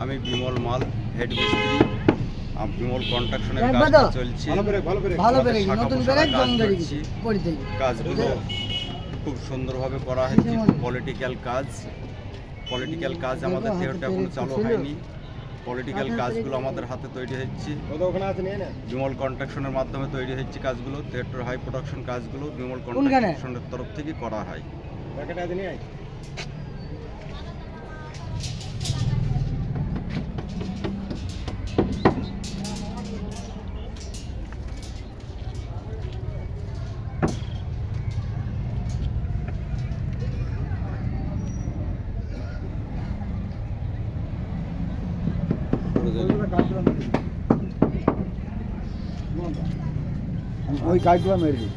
আমি বিমল মাল, হেড মিস্ত্রি। বিমল কনস্ট্রাকশনের কাজ চলছে। কাজগুলো খুব সুন্দরভাবে করা হয়েছে। পলিটিক্যাল কাজ আমাদের থিয়েটারটা এখনো চালু হয়নি। পলিটিক্যাল কাজগুলো আমাদের হাতে তৈরি হচ্ছে। বিমল কনস্ট্রাকশনের মাধ্যমে তৈরি হচ্ছে কাজগুলো। থিয়েটার হাই প্রোডাকশন কাজগুলো বিমল কনস্ট্রাকশনের তরফ থেকে করা হয়। ওই কাজগুলো মেরে দিই।